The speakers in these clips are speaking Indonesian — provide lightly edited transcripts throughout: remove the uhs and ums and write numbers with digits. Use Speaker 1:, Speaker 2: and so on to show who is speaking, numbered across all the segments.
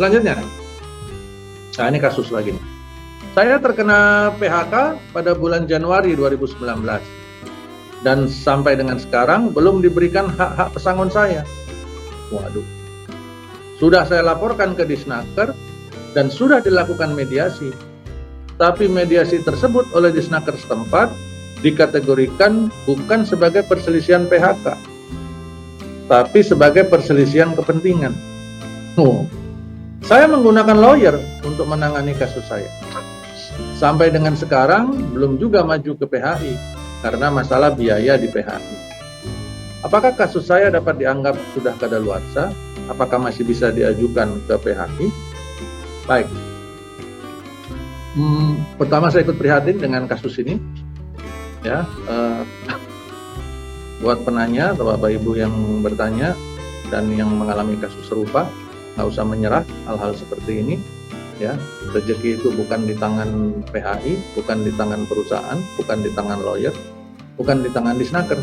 Speaker 1: Selanjutnya, nah ini kasus lagi nih. Saya terkena PHK pada bulan Januari 2019 dan sampai dengan sekarang belum diberikan hak-hak pesangon saya. Waduh. Sudah saya laporkan ke Disnaker dan sudah dilakukan mediasi. Tapi mediasi tersebut oleh Disnaker setempat dikategorikan bukan sebagai perselisihan PHK, tapi sebagai perselisihan kepentingan. Saya menggunakan lawyer untuk menangani kasus saya. Sampai dengan sekarang belum juga maju ke PHI karena masalah biaya di PHI. Apakah kasus saya dapat dianggap sudah kadaluarsa? Apakah masih bisa diajukan ke PHI? Baik. Pertama saya ikut prihatin dengan kasus ini. Ya, buat penanya atau Bapak Ibu yang bertanya dan yang mengalami kasus serupa, nggak usah menyerah hal-hal seperti ini. Ya, rezeki itu bukan di tangan PHI, bukan di tangan perusahaan, bukan di tangan lawyer, bukan di tangan Disnaker,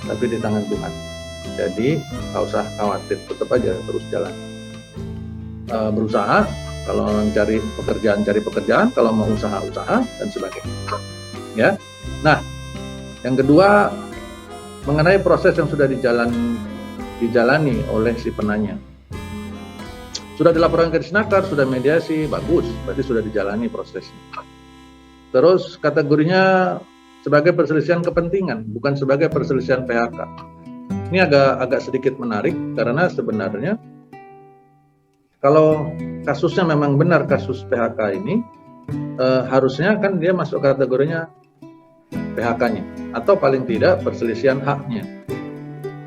Speaker 1: tapi di tangan Tuhan. Jadi nggak usah khawatir, tetap aja terus jalan. Berusaha, kalau cari pekerjaan, kalau mau usaha dan sebagainya. Ya, nah yang kedua mengenai proses yang sudah dijalani oleh si penanya. Sudah dilaporkan ke Disnaker, sudah mediasi, bagus, berarti sudah dijalani prosesnya. Terus kategorinya sebagai perselisihan kepentingan, bukan sebagai perselisihan PHK. Ini agak sedikit menarik karena sebenarnya kalau kasusnya memang benar kasus PHK ini, harusnya kan dia masuk kategorinya PHK-nya atau paling tidak perselisihan haknya.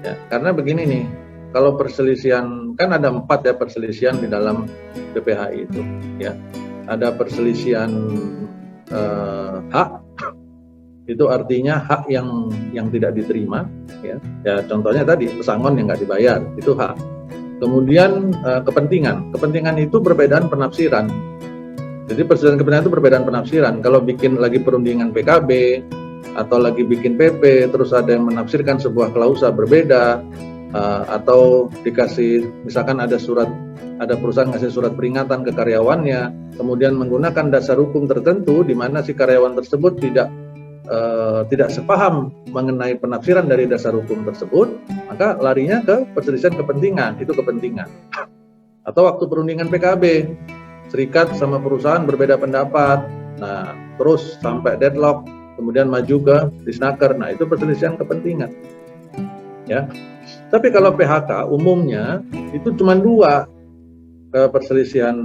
Speaker 1: Ya, karena begini nih. Kalau perselisihan, kan ada 4 ya perselisihan di dalam PPHI itu, ya. Ada perselisihan hak, itu artinya hak yang tidak diterima, ya. Ya contohnya tadi pesangon yang nggak dibayar, itu hak. Kemudian kepentingan itu perbedaan penafsiran. Jadi perselisihan kepentingan itu perbedaan penafsiran. Kalau bikin lagi perundingan PKB atau lagi bikin PP, terus ada yang menafsirkan sebuah klausa berbeda. Atau dikasih, misalkan ada perusahaan ngasih surat peringatan ke karyawannya, kemudian menggunakan dasar hukum tertentu di mana si karyawan tersebut tidak sepaham mengenai penafsiran dari dasar hukum tersebut, maka larinya ke perselisihan kepentingan, itu kepentingan. Atau waktu perundingan PKB, serikat sama perusahaan berbeda pendapat, nah terus sampai deadlock, kemudian maju ke Disnaker, nah itu perselisihan kepentingan. Ya. Tapi kalau PHK umumnya itu cuma 2 perselisihan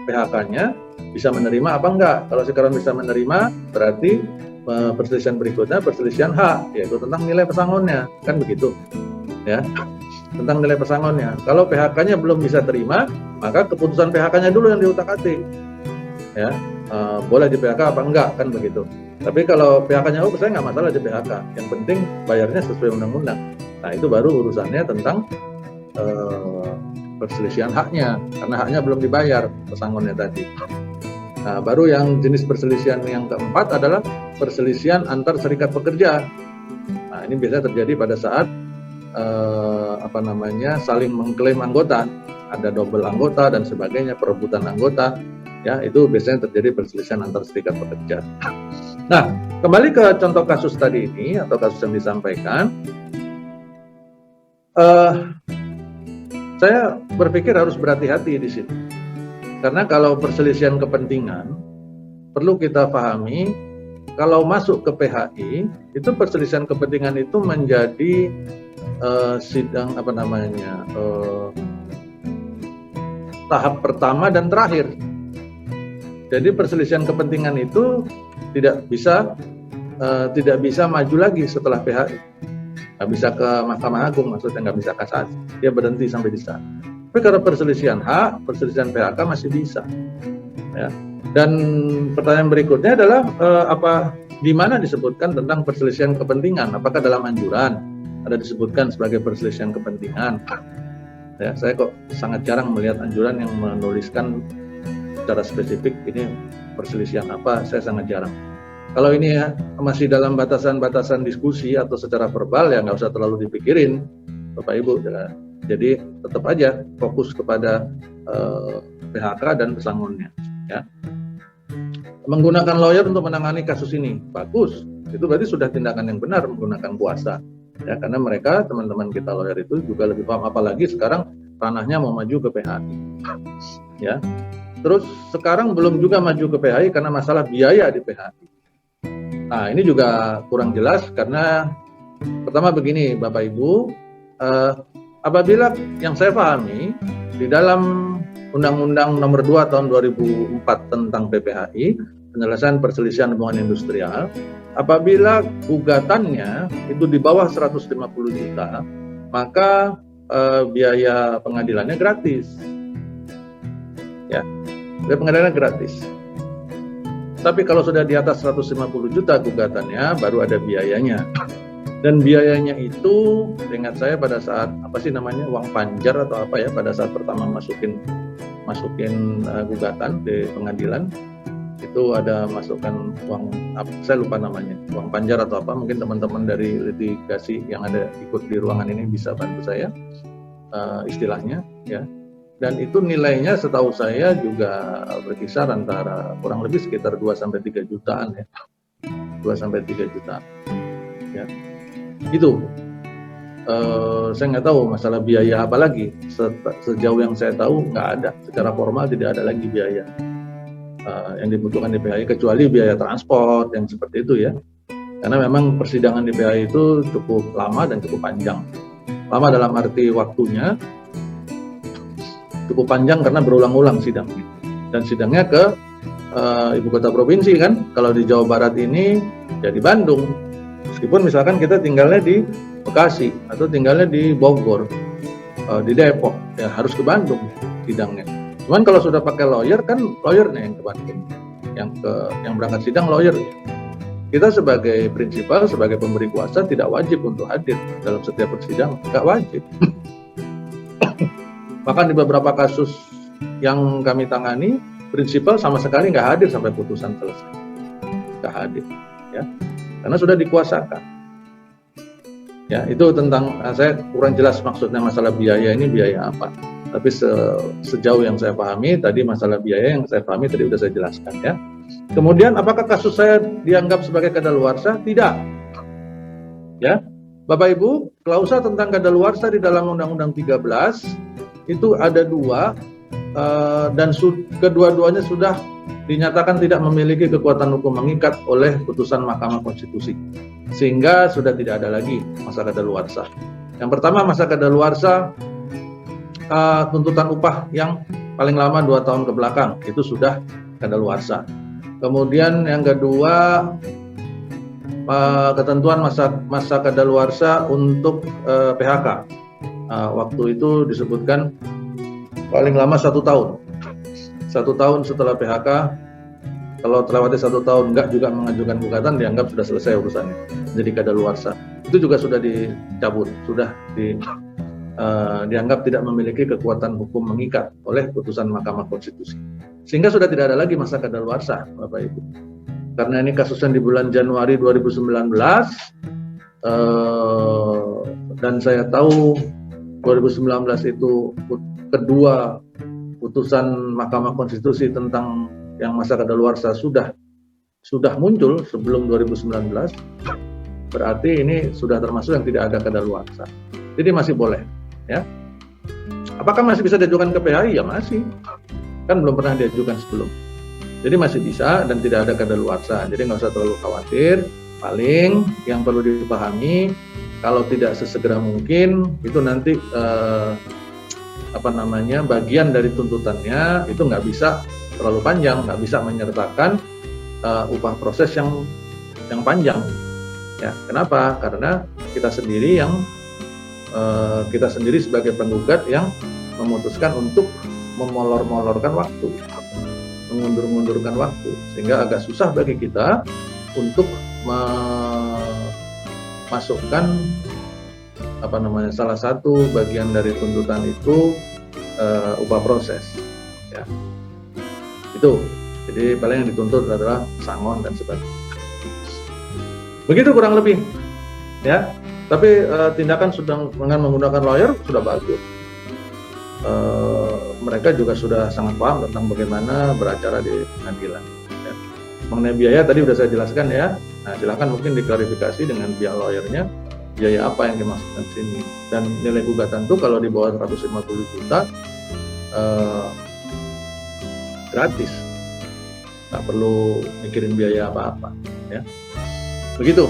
Speaker 1: PHK-nya, bisa menerima apa enggak. Kalau sekarang bisa menerima, berarti perselisihan berikutnya perselisihan hak, yaitu tentang nilai pesangonnya, kan begitu, ya, tentang nilai pesangonnya. Kalau PHK-nya belum bisa terima, maka keputusan PHK-nya dulu yang diutak-atik, ya, boleh di PHK apa enggak, kan begitu. Tapi kalau PHK-nya saya nggak masalah di PHK, yang penting bayarnya sesuai undang-undang. Nah itu baru urusannya tentang perselisihan haknya, karena haknya belum dibayar pesangonnya tadi. Nah baru yang jenis perselisihan yang keempat adalah perselisihan antar serikat pekerja. Nah ini biasanya terjadi pada saat saling mengklaim anggota, ada double anggota dan sebagainya, perebutan anggota, ya itu biasanya terjadi perselisihan antar serikat pekerja. Nah kembali ke contoh kasus tadi ini atau kasus yang disampaikan. Saya berpikir harus berhati-hati di sini, karena kalau perselisihan kepentingan perlu kita pahami, kalau masuk ke PHI itu perselisihan kepentingan itu menjadi tahap pertama dan terakhir. Jadi perselisihan kepentingan itu tidak bisa maju lagi setelah PHI. Nggak bisa ke Mahkamah Agung, maksudnya nggak bisa kasasi, dia berhenti sampai di sana. Tapi kalau perselisihan hak, perselisihan PHK masih bisa. Ya. Dan pertanyaan berikutnya adalah di mana disebutkan tentang perselisihan kepentingan? Apakah dalam anjuran ada disebutkan sebagai perselisihan kepentingan? Ya, saya kok sangat jarang melihat anjuran yang menuliskan secara spesifik ini perselisihan apa, saya sangat jarang. Kalau ini ya, masih dalam batasan-batasan diskusi atau secara verbal, ya nggak usah terlalu dipikirin, Bapak Ibu. Ya. Jadi tetap aja fokus kepada PHK dan pesangonnya. Ya. Menggunakan lawyer untuk menangani kasus ini bagus. Itu berarti sudah tindakan yang benar menggunakan kuasa. Ya, karena mereka teman-teman kita lawyer itu juga lebih paham, apalagi sekarang ranahnya mau maju ke PHI. Ya. Terus sekarang belum juga maju ke PHI karena masalah biaya di PHI. Nah, ini juga kurang jelas karena pertama begini Bapak Ibu, apabila yang saya pahami di dalam Undang-Undang Nomor 2 Tahun 2004 tentang PPHI, penyelesaian perselisihan hubungan industrial, apabila gugatannya itu di bawah 150 juta, maka biaya pengadilannya gratis. Ya, biaya pengadilannya gratis. Tapi kalau sudah di atas 150 juta gugatannya, baru ada biayanya. Dan biayanya itu, ingat saya pada saat apa sih namanya, uang panjar atau apa ya, pada saat pertama masukin gugatan di pengadilan, itu ada masukkan uang, saya lupa namanya, uang panjar atau apa, mungkin teman-teman dari litigasi yang ada ikut di ruangan ini bisa bantu saya istilahnya, ya. Dan itu nilainya setahu saya juga berkisar antara kurang lebih sekitar 2-3 jutaan ya. 2-3 jutaan. Ya. Itu. Saya nggak tahu masalah biaya apa lagi. Sejauh yang saya tahu nggak ada. Secara formal tidak ada lagi biaya yang dibutuhkan di PHI kecuali biaya transport yang seperti itu ya. Karena memang persidangan di PHI itu cukup lama dan cukup panjang. Lama dalam arti waktunya, cukup panjang karena berulang-ulang sidangnya, dan sidangnya ke ibu kota provinsi kan. Kalau di Jawa Barat ini ya di Bandung, meskipun misalkan kita tinggalnya di Bekasi atau tinggalnya di Bogor, di Depok, ya harus ke Bandung sidangnya. Cuman kalau sudah pakai lawyer kan lawyernya yang ke Bandung, yang berangkat sidang lawyernya. Kita sebagai prinsipal, sebagai pemberi kuasa tidak wajib untuk hadir dalam setiap persidangan, nggak wajib. Bahkan di beberapa kasus yang kami tangani, prinsipal sama sekali nggak hadir sampai putusan selesai, nggak hadir, ya, karena sudah dikuasakan. Ya, itu tentang, saya kurang jelas maksudnya masalah biaya ini biaya apa. Tapi sejauh yang saya pahami tadi masalah biaya yang saya pahami tadi sudah saya jelaskan ya. Kemudian apakah kasus saya dianggap sebagai kadaluarsa? Tidak. Ya, Bapak Ibu, klausa tentang kadaluarsa di dalam Undang-Undang 13 itu ada 2 dan kedua-duanya sudah dinyatakan tidak memiliki kekuatan hukum mengikat oleh putusan Mahkamah Konstitusi, sehingga sudah tidak ada lagi masa kadaluarsa. Yang pertama, masa kadaluarsa tuntutan upah yang paling lama 2 tahun ke belakang itu sudah kadaluarsa. Kemudian yang kedua, ketentuan masa kadaluarsa untuk PHK. Waktu itu disebutkan paling lama 1 tahun. 1 tahun setelah PHK, kalau terlewati 1 tahun nggak juga mengajukan gugatan, dianggap sudah selesai urusannya, jadi kadaluarsa. Itu juga sudah dicabut, sudah dianggap tidak memiliki kekuatan hukum mengikat oleh putusan Mahkamah Konstitusi, sehingga sudah tidak ada lagi masa kadaluarsa, Bapak Ibu. Karena ini kasusnya di bulan Januari 2019, dan saya tahu 2019 itu kedua putusan Mahkamah Konstitusi tentang yang masa kadaluarsa sudah muncul sebelum 2019, berarti ini sudah termasuk yang tidak ada kadaluarsa. Jadi masih boleh, ya. Apakah masih bisa diajukan ke PHI? Ya masih, kan belum pernah diajukan sebelum. Jadi masih bisa dan tidak ada kadaluarsa. Jadi nggak usah terlalu khawatir. Paling yang perlu dipahami, kalau tidak sesegera mungkin itu nanti bagian dari tuntutannya itu nggak bisa terlalu panjang, nggak bisa menyertakan upah proses yang panjang. Ya, kenapa? Karena kita sendiri sebagai penggugat yang memutuskan untuk memolor-molorkan waktu, mengundur-mundurkan waktu, sehingga agak susah bagi kita untuk memasukkan salah satu bagian dari tuntutan itu upah proses, ya. Itu. Jadi paling yang dituntut adalah sangon dan sebagainya. Begitu kurang lebih, ya. Tapi tindakan sudah dengan menggunakan lawyer sudah bagus. mereka juga sudah sangat paham tentang bagaimana beracara di pengadilan. Ya. Mengenai biaya tadi sudah saya jelaskan ya. Nah, silakan mungkin diklarifikasi dengan pihak lawyernya, biaya apa yang dimaksudkan sini. Dan nilai gugatan itu kalau di bawah 150 juta gratis, nggak perlu mikirin biaya apa-apa. Ya. Begitu.